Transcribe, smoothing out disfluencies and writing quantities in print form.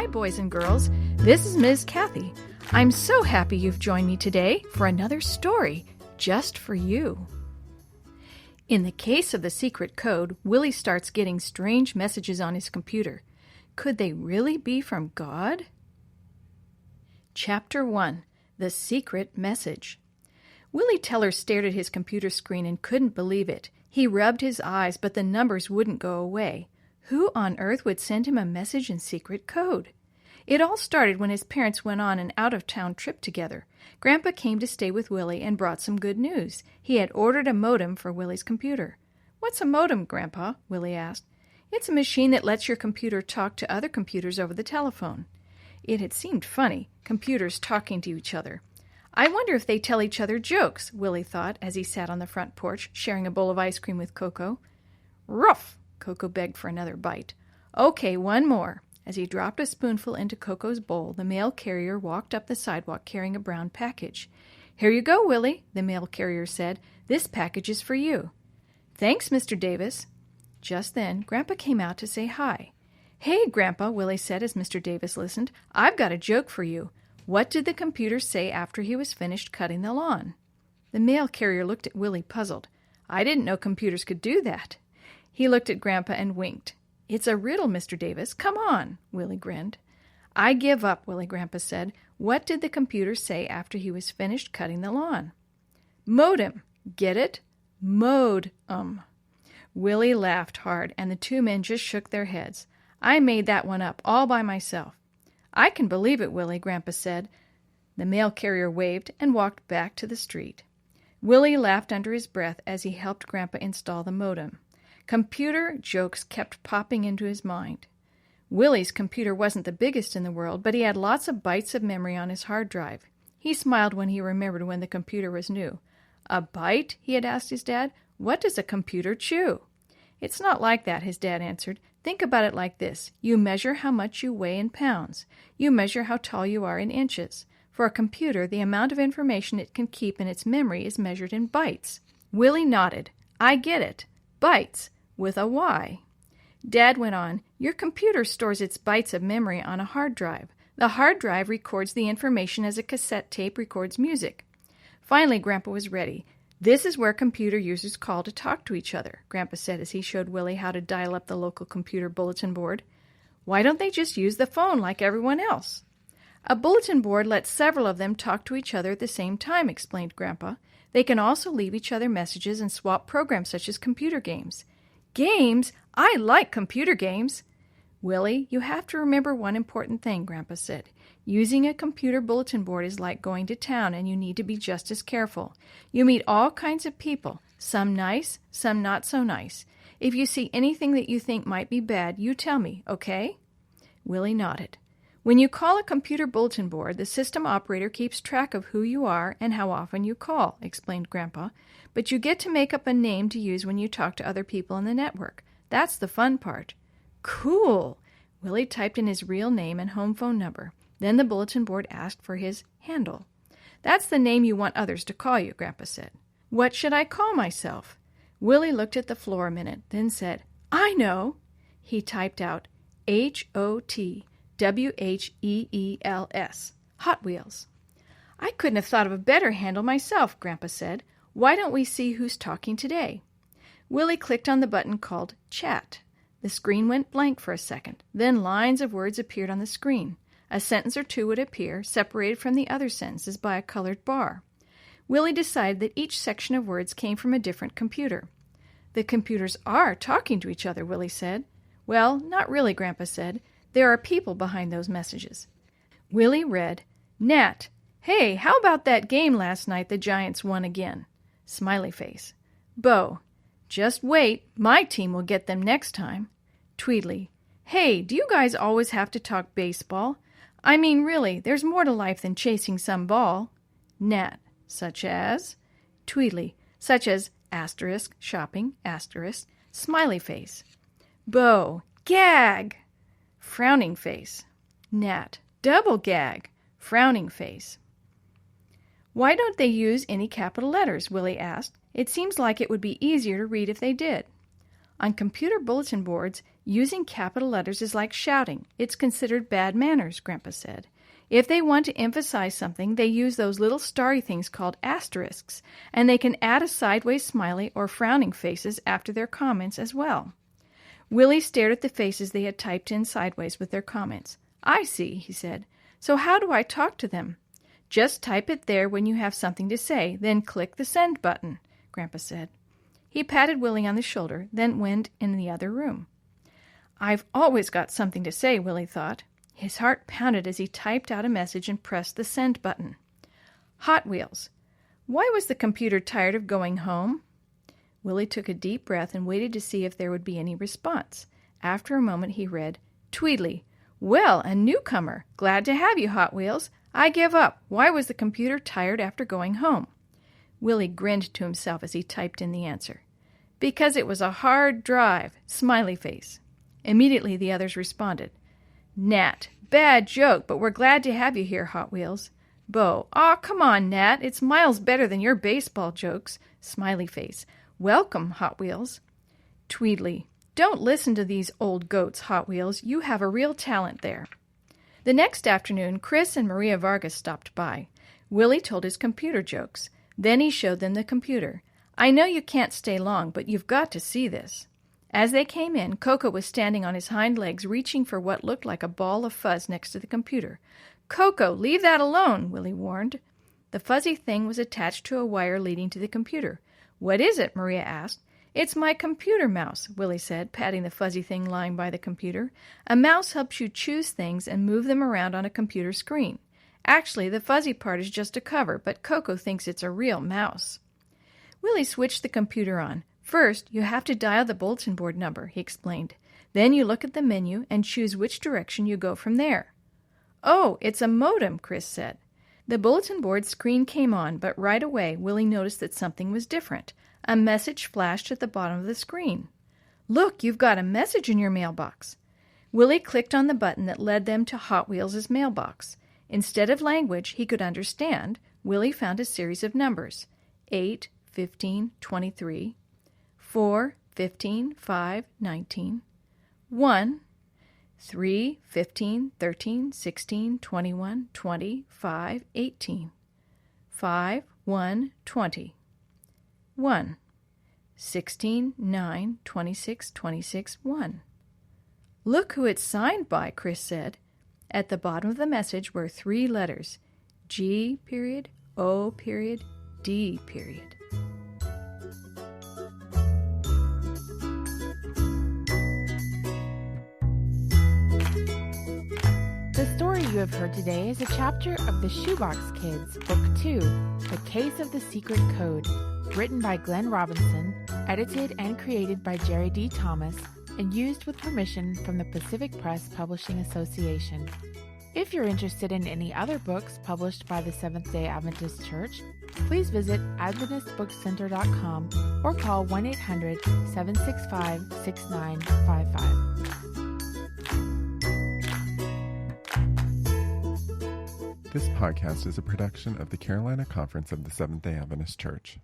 Hi, boys and girls. This is Ms. Kathy. I'm so happy you've joined me today for another story just for you. In the case of the secret code, Willie starts getting strange messages on his computer. Could they really be from God? Chapter 1. The Secret Message. Willie Teller stared at his computer screen and couldn't believe it. He rubbed his eyes, but the numbers wouldn't go away. Who on earth would send him a message in secret code? It all started when his parents went on an out-of-town trip together. Grandpa came to stay with Willie and brought some good news. He had ordered a modem for Willie's computer. "What's a modem, Grandpa?" Willie asked. "It's a machine that lets your computer talk to other computers over the telephone." It had seemed funny, computers talking to each other. "I wonder if they tell each other jokes," Willie thought as he sat on the front porch, sharing a bowl of ice cream with Coco. "Ruff!" Coco begged for another bite. "Okay, one more." As he dropped a spoonful into Coco's bowl, the mail carrier walked up the sidewalk carrying a brown package. "Here you go, Willie," the mail carrier said. "This package is for you." "Thanks, Mr. Davis." Just then, Grandpa came out to say hi. "Hey, Grandpa," Willie said as Mr. Davis listened. "I've got a joke for you. What did the computer say after he was finished cutting the lawn?" The mail carrier looked at Willie puzzled. "I didn't know computers could do that." He looked at Grandpa and winked. "It's a riddle, Mr. Davis. Come on," Willie grinned. "I give up," Grandpa said. "What did the computer say after he was finished cutting the lawn?" "Modem. Get it? Mode-um." Willie laughed hard, and the two men just shook their heads. "I made that one up all by myself." "I can believe it, Willie," Grandpa said. The mail carrier waved and walked back to the street. Willie laughed under his breath as he helped Grandpa install the modem. Computer jokes kept popping into his mind. Willie's computer wasn't the biggest in the world, but he had lots of bytes of memory on his hard drive. He smiled when he remembered when the computer was new. "A byte?" he had asked his dad. "What does a computer chew?" "It's not like that," his dad answered. "Think about it like this. You measure how much you weigh in pounds. You measure how tall you are in inches. For a computer, the amount of information it can keep in its memory is measured in bytes." Willie nodded. "I get it. Bytes, with a Y." Dad went on, "Your computer stores its bytes of memory on a hard drive. The hard drive records the information as a cassette tape records music." Finally, Grandpa was ready. "This is where computer users call to talk to each other," Grandpa said as he showed Willie how to dial up the local computer bulletin board. "Why don't they just use the phone like everyone else?" "A bulletin board lets several of them talk to each other at the same time," explained Grandpa. "They can also leave each other messages and swap programs such as computer games." "Games? I like computer games!" "Willie, you have to remember one important thing," Grandpa said. "Using a computer bulletin board is like going to town, and you need to be just as careful. You meet all kinds of people, some nice, some not so nice. If you see anything that you think might be bad, you tell me, okay?" Willie nodded. "When you call a computer bulletin board, the system operator keeps track of who you are and how often you call," explained Grandpa. "But you get to make up a name to use when you talk to other people in the network. That's the fun part." "Cool!" Willie typed in his real name and home phone number. Then the bulletin board asked for his handle. "That's the name you want others to call you," Grandpa said. "What should I call myself?" Willie looked at the floor a minute, then said, "I know." He typed out HOTWHEELS, Hot Wheels. "I couldn't have thought of a better handle myself," Grandpa said. "Why don't we see who's talking today?" Willie clicked on the button called Chat. The screen went blank for a second. Then lines of words appeared on the screen. A sentence or two would appear, separated from the other sentences by a colored bar. Willie decided that each section of words came from a different computer. "The computers are talking to each other," Willie said. "Well, not really," Grandpa said. "There are people behind those messages." Willie read, "Nat, hey, how about that game last night the Giants won again?" Smiley face. Bo, "Just wait, my team will get them next time." Tweedly, "Hey, do you guys always have to talk baseball? I mean, really, there's more to life than chasing some ball." Nat, "Such as?" Tweedly, "Such as asterisk, shopping, asterisk, smiley face." Bo, "Gag!" Frowning face. Nat, "Double gag!" Frowning face. "Why don't they use any capital letters?" Willie asked. "It seems like it would be easier to read if they did." "On computer bulletin boards, Using capital letters is like shouting. It's considered bad manners, Grandpa said. If they want to emphasize something, they use those little starry things called asterisks, and they can add a sideways smiley or frowning faces after their comments as well. Willie stared at the faces they had typed in sideways with their comments. I see, he said. So how do I talk to them? Just type it there when you have something to say, then click the send button, Grandpa said. He patted Willie on the shoulder, then went in the other room. I've always got something to say, Willie thought. His heart pounded as he typed out a message and pressed the send button. Hot Wheels. Why was the computer tired of going home? Willie took a deep breath and waited to see if there would be any response. After a moment he read, Tweedly. Well, a newcomer. Glad to have you, Hot Wheels. I give up. Why was the computer tired after going home? Willie grinned to himself as he typed in the answer. Because it was a hard drive. Smiley face. Immediately the others responded. Nat, bad joke, but we're glad to have you here, Hot Wheels. Bo, aw, come on, Nat, it's miles better than your baseball jokes. Smiley face. Welcome, Hot Wheels. Tweedly, don't listen to these old goats, Hot Wheels. You have a real talent there. The next afternoon, Chris and Maria Vargas stopped by. Willie told his computer jokes. Then he showed them the computer. I know you can't stay long, but you've got to see this. As they came in, Coco was standing on his hind legs, reaching for what looked like a ball of fuzz next to the computer. Coco, leave that alone, Willie warned. The fuzzy thing was attached to a wire leading to the computer. What is it? Maria asked. It's my computer mouse, Willie said, patting the fuzzy thing lying by the computer. A mouse helps you choose things and move them around on a computer screen. Actually, the fuzzy part is just a cover, but Coco thinks it's a real mouse. Willie switched the computer on. First, you have to dial the bulletin board number, he explained. Then you look at the menu and choose which direction you go from there. Oh, it's a modem, Chris said. The bulletin board screen came on, but right away Willie noticed that something was different. A message flashed at the bottom of the screen. Look, you've got a message in your mailbox. Willie clicked on the button that led them to Hot Wheels' mailbox. Instead of language he could understand, Willie found a series of numbers. 8, 15, 23... 4, 15, 5, 19, 1, 3, 15, 13, 16, 21, 20, 5, 18, 5, 1, 20, 1, 16, 9, 26, 26, 1. Look who it's signed by, Chris said. At the bottom of the message were 3 letters, G period, O period, D period. The story you have heard today is a chapter of the Shoebox Kids, Book 2, The Case of the Secret Code, written by Glenn Robinson, edited and created by Jerry D. Thomas, and used with permission from the Pacific Press Publishing Association. If you're interested in any other books published by the Seventh-day Adventist Church, please visit AdventistBookCenter.com or call 1-800-765-6955. This podcast is a production of the Carolina Conference of the Seventh-day Adventist Church.